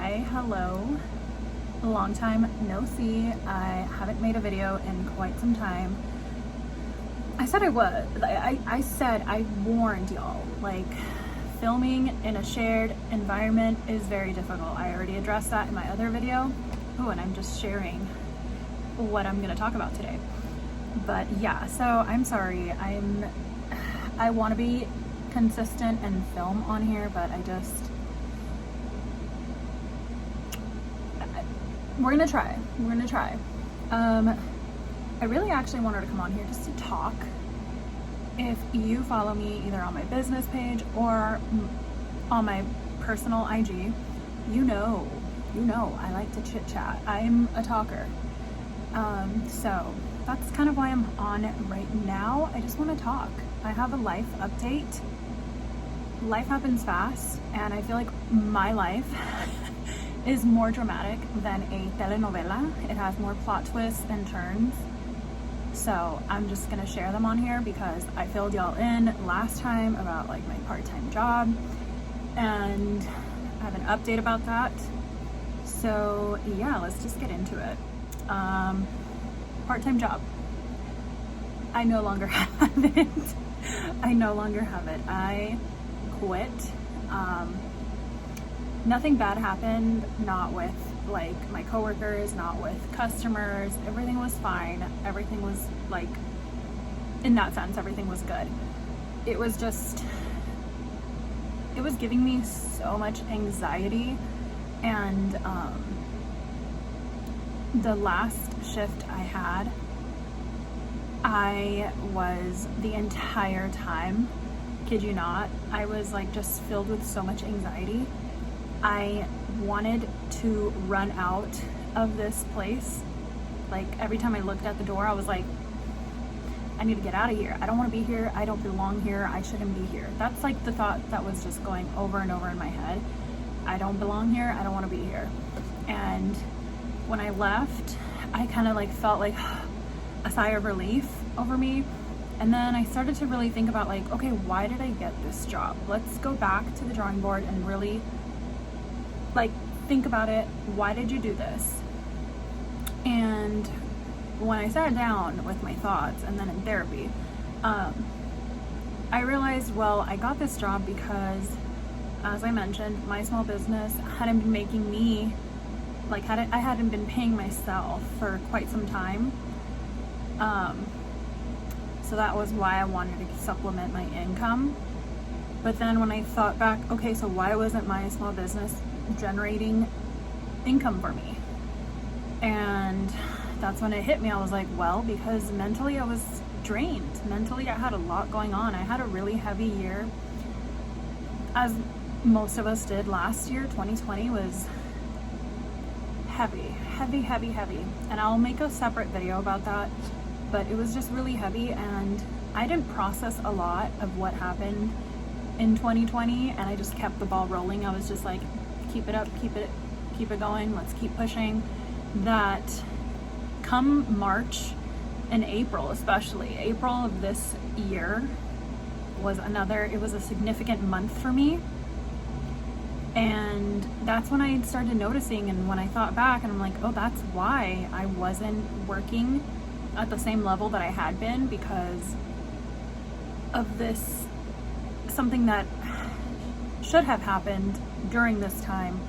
Hi, hello. Long time no see. I haven't made a video in quite some time. I said I would. I said I warned y'all. Like, filming in a shared environment is very difficult. I already addressed that in my other video. Oh, and I'm just sharing what I'm gonna talk about today. But yeah, so I'm sorry. I want to be consistent and film on here, but we're gonna try. I really actually wanted to come on here just to talk. If you follow me either on my business page or on my personal IG, you know I like to chit chat. I'm a talker. So that's kind of why I'm on it right now. I just want to talk. I have a life update. Life happens fast, and I feel like my life is more dramatic than a telenovela. It has more plot twists and turns. So I'm just gonna share them on here because I filled y'all in last time about like my part-time job, and I have an update about that. So yeah, let's just get into it. Part-time job. I no longer have it. I quit. Nothing bad happened, not with like my coworkers, not with customers. Everything was fine. Everything was like, in that sense, everything was good. It was just, it was giving me so much anxiety. And the last shift I had, I was the entire time, kid you not, I was like just filled with so much anxiety. I wanted to run out of this place. Like every time I looked at the door, I was like, I need to get out of here. I don't want to be here. I don't belong here. I shouldn't be here. That's like the thought that was just going over and over in my head. I don't belong here. I don't want to be here. And when I left, I kind of like felt like a sigh of relief over me. And then I started to really think about like, okay, why did I get this job? Let's go back to the drawing board and really like think about it. Why did you do this? And when I sat down with my thoughts and then in therapy, I realized, well, I got this job because, as I mentioned, my small business hadn't been making me, like I hadn't been paying myself for quite some time. So that was why I wanted to supplement my income. But then when I thought back, okay, so why wasn't my small business generating income for me? And that's when it hit me. I was like, well, because mentally I was drained. Mentally I had a lot going on. I had a really heavy year, as most of us did last year. 2020 was heavy. And I'll make a separate video about that, but it was just really heavy, and I didn't process a lot of what happened in 2020, and I just kept the ball rolling. I was just like, keep it up, keep it going, let's keep pushing. That come March and April, especially April of this year, it was a significant month for me. And that's when I started noticing, and when I thought back, and I'm like, oh, that's why I wasn't working at the same level that I had been, because of this, something that should have happened during this time.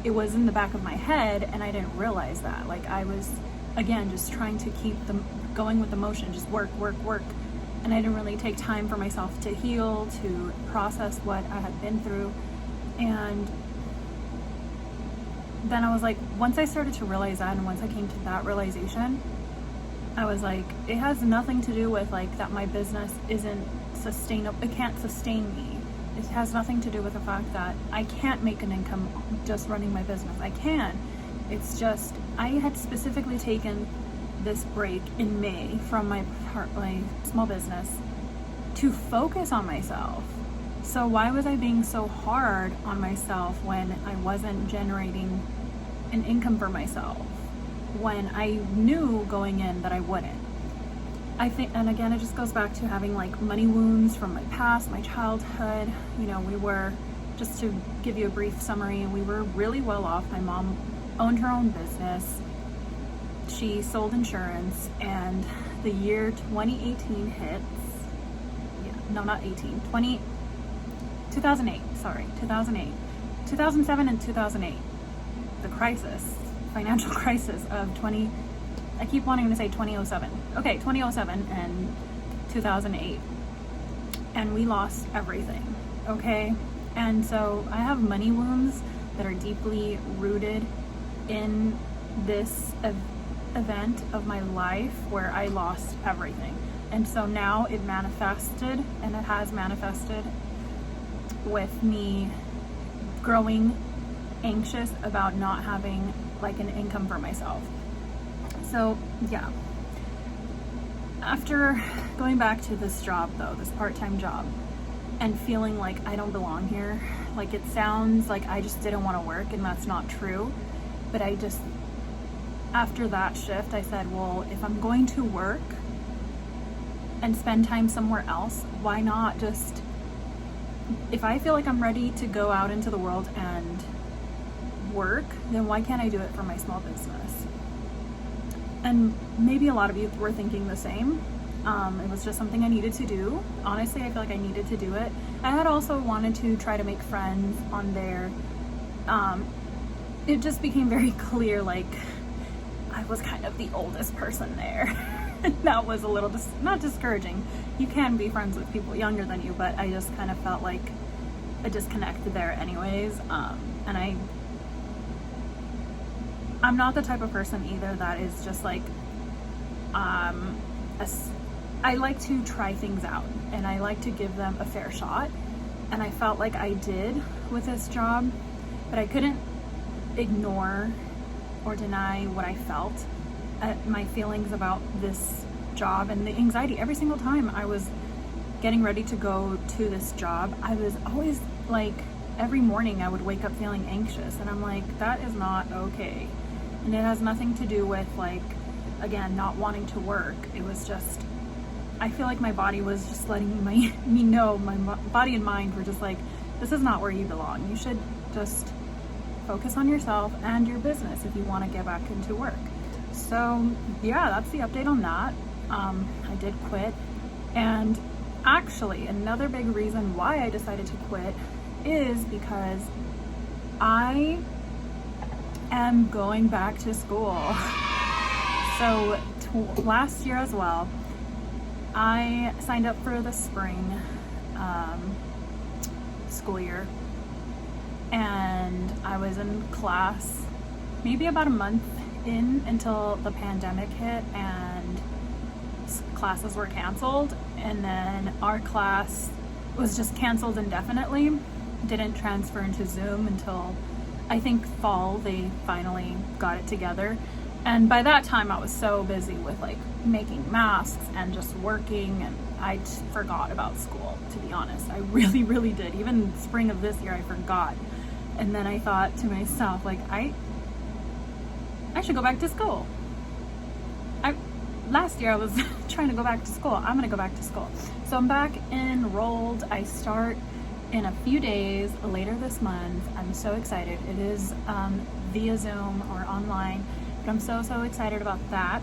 It was in the back of my head, and I didn't realize that. Like, I was, again, just trying to keep them going with the motion, just work. And I didn't really take time for myself to heal, to process what I had been through. And then I was like, once I started to realize that, and once I came to that realization, I was like, it has nothing to do with like that my business isn't sustainable. It can't sustain me. It has nothing to do with the fact that I can't make an income just running my business. I can. It's just, I had specifically taken this break in May from my small business to focus on myself. So why was I being so hard on myself when I wasn't generating an income for myself, when I knew going in that I wouldn't? I think, and again, it just goes back to having like money wounds from my past, my childhood. You know, we were just to give you a brief summary, we were really well off. My mom owned her own business. She sold insurance, and the year 2018 hits. Yeah, no, not 18. 2008, sorry, 2008. 2007 and 2008. The crisis, financial crisis of I keep wanting to say 2007. Okay, 2007 and 2008. And we lost everything, okay? And so I have money wounds that are deeply rooted in this event of my life where I lost everything. And so now it manifested, and it has manifested with me growing anxious about not having like an income for myself. So yeah, after going back to this job though, this part-time job, and feeling like I don't belong here, like it sounds like I just didn't want to work, and that's not true. But after that shift, I said, well, if I'm going to work and spend time somewhere else, why not just, if I feel like I'm ready to go out into the world and work, then why can't I do it for my small business? And maybe a lot of you were thinking the same. It was just something I needed to do. Honestly, I feel like I needed to do it. I had also wanted to try to make friends on there. It just became very clear, like, I was kind of the oldest person there. That was a little, not discouraging. You can be friends with people younger than you, but I just kind of felt like a disconnect there anyways. And I'm not the type of person either that is just like, I like to try things out, and I like to give them a fair shot. And I felt like I did with this job, but I couldn't ignore or deny what I felt, my feelings about this job and the anxiety. Every single time I was getting ready to go to this job, I was always like, every morning I would wake up feeling anxious, and I'm like, that is not okay. And it has nothing to do with, like, again, not wanting to work. It was just, I feel like my body was just letting me know, my body and mind were just like, this is not where you belong. You should just focus on yourself and your business if you want to get back into work. So yeah, that's the update on that. I did quit. And actually, another big reason why I decided to quit is because I am going back to school. So last year as well, I signed up for the spring school year, and I was in class maybe about a month in until the pandemic hit and classes were canceled, and then our class was just canceled indefinitely. Didn't transfer into Zoom until I think fall. They finally got it together, and by that time I was so busy with like making masks and just working, and I forgot about school, to be honest. I really did. Even spring of this year I forgot. And then I thought to myself, like, I should go back to school. Last year I was trying to go back to school. I'm gonna go back to school. So I'm back enrolled. I start in a few days later this month. I'm so excited. It is via Zoom or online, but I'm so excited about that.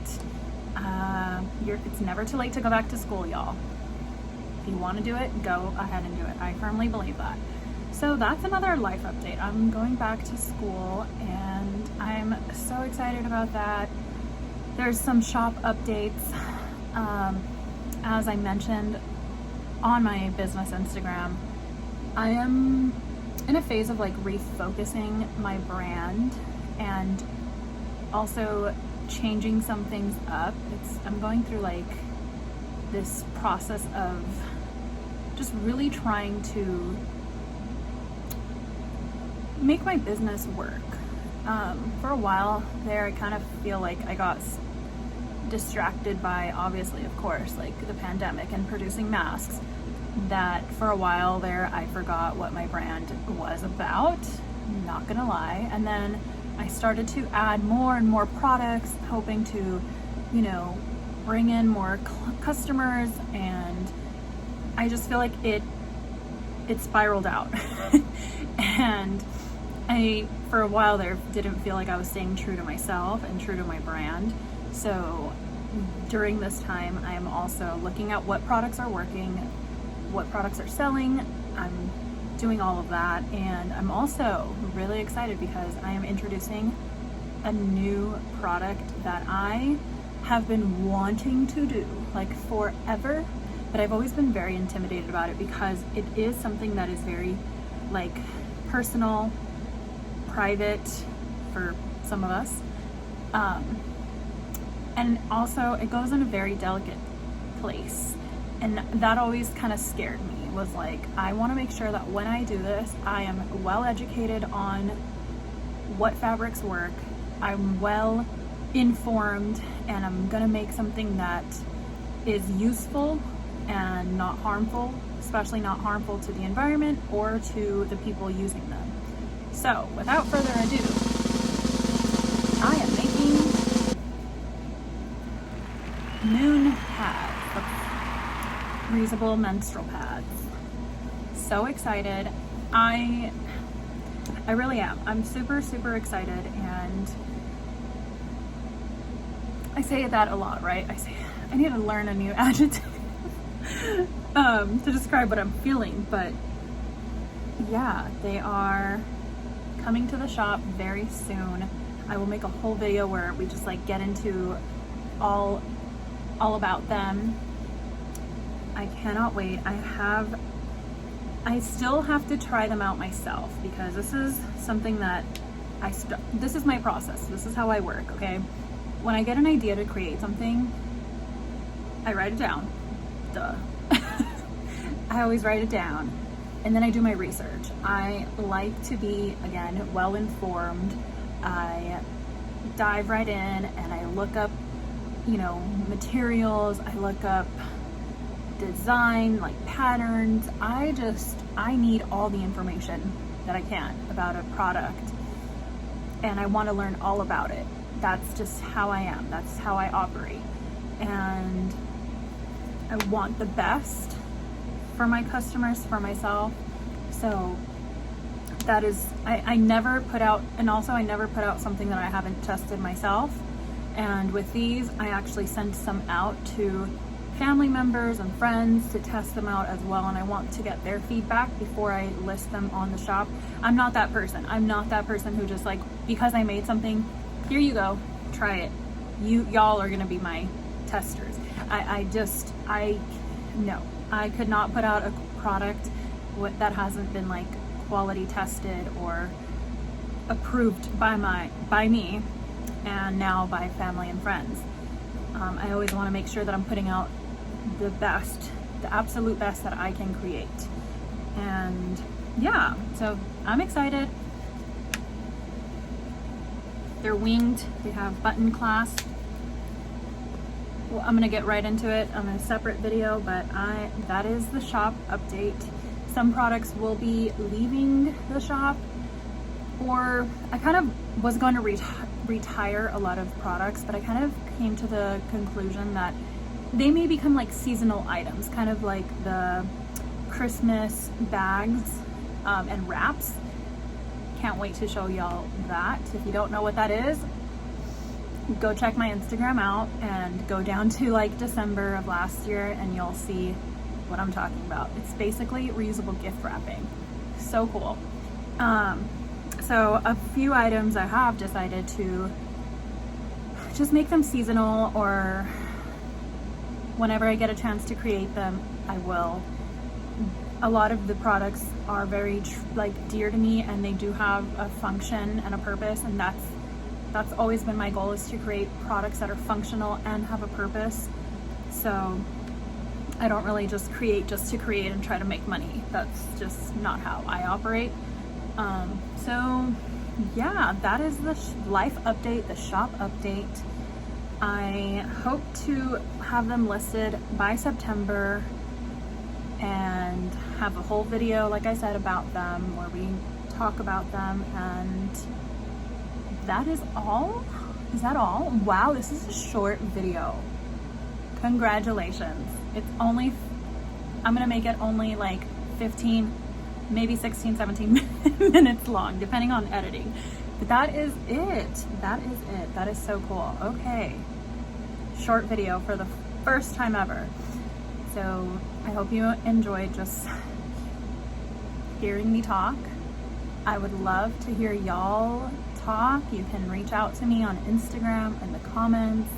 It's never too late to go back to school, y'all. If you want to do it, go ahead and do it. I firmly believe that. So that's another life update. I'm going back to school, and I'm so excited about that. There's some shop updates. As I mentioned on my business Instagram, I am in a phase of like refocusing my brand and also changing some things up. I'm going through like this process of just really trying to make my business work. For a while there, I kind of feel like I got distracted by, obviously, of course, like the pandemic and producing masks, that for a while there I forgot what my brand was about, not gonna lie. And then I started to add more and more products, hoping to, bring in more customers, and I just feel like it it spiraled out. And I, for a while there, didn't feel like I was staying true to myself and true to my brand. So during this time, I am also looking at what products are working, what products are selling. I'm doing all of that, and I'm also really excited because I am introducing a new product that I have been wanting to do like forever, but I've always been very intimidated about it because it is something that is very like personal, private for some of us, and also it goes in a very delicate place, and that always kind of scared me. Was like, I want to make sure that when I do this, I am well educated on what fabrics work, I'm well informed, and I'm gonna make something that is useful and not harmful, especially not harmful to the environment or to the people using them. So without further ado, I am making moon pads, reusable menstrual pads. So excited. I really am. I'm super, super excited, and I say that a lot, right? I need to learn a new adjective to describe what I'm feeling, but yeah, they are coming to the shop very soon. I will make a whole video where we just like get into all about them. I cannot wait. I still have to try them out myself because this is something that this is my process. This is how I work, okay? When I get an idea to create something, I write it down. Duh. I always write it down, and then I do my research. I like to be, again, well informed. I dive right in and I look up, materials. I look up design, like patterns. I need all the information that I can about a product, and I want to learn all about it. That's just how I am. That's how I operate. And I want the best for my customers, for myself. So that is, I never put out, and also I never put out something that I haven't tested myself. And with these, I actually sent some out to family members and friends to test them out as well, and I want to get their feedback before I list them on the shop. I'm not that person. I'm not that person who just like, because I made something, here you go, try it. Y'all are gonna be my testers. No, I could not put out a product that hasn't been like quality tested or approved by me, and now by family and friends. I always want to make sure that I'm putting out the best, the absolute best that I can create. And yeah, so I'm excited. They're winged, they have button clasp. Well, I'm gonna get right into it on a separate video, but that is the shop update. Some products will be leaving the shop, or I kind of was going to retire a lot of products, but I kind of came to the conclusion that they may become like seasonal items, kind of like the Christmas bags and wraps. Can't wait to show y'all that. If you don't know what that is, go check my Instagram out and go down to like December of last year and you'll see what I'm talking about. It's basically reusable gift wrapping. So cool. So a few items I have decided to just make them seasonal, or whenever I get a chance to create them, I will. A lot of the products are very dear to me, and they do have a function and a purpose, and that's always been my goal, is to create products that are functional and have a purpose. So I don't really just create to create and try to make money. That's just not how I operate. So yeah, that is the life update, the shop update. I hope to have them listed by September and have a whole video, like I said, about them, where we talk about them. And that is all. Is that all? Wow, this is a short video. Congratulations. It's only, I'm gonna make it only like 15 maybe 16, 17 minutes long, depending on editing. But that is it. That is it. That is so cool. Okay. Short video for the first time ever. So I hope you enjoyed just hearing me talk. I would love to hear y'all talk. You can reach out to me on Instagram in the comments.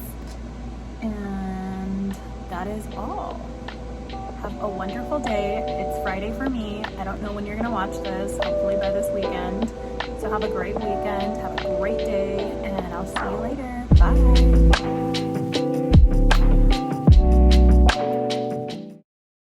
And that is all. Have a wonderful day. It's Friday for me. I don't know when you're gonna watch this, hopefully by this weekend. So have a great weekend, have a great day, and I'll see you later. Bye.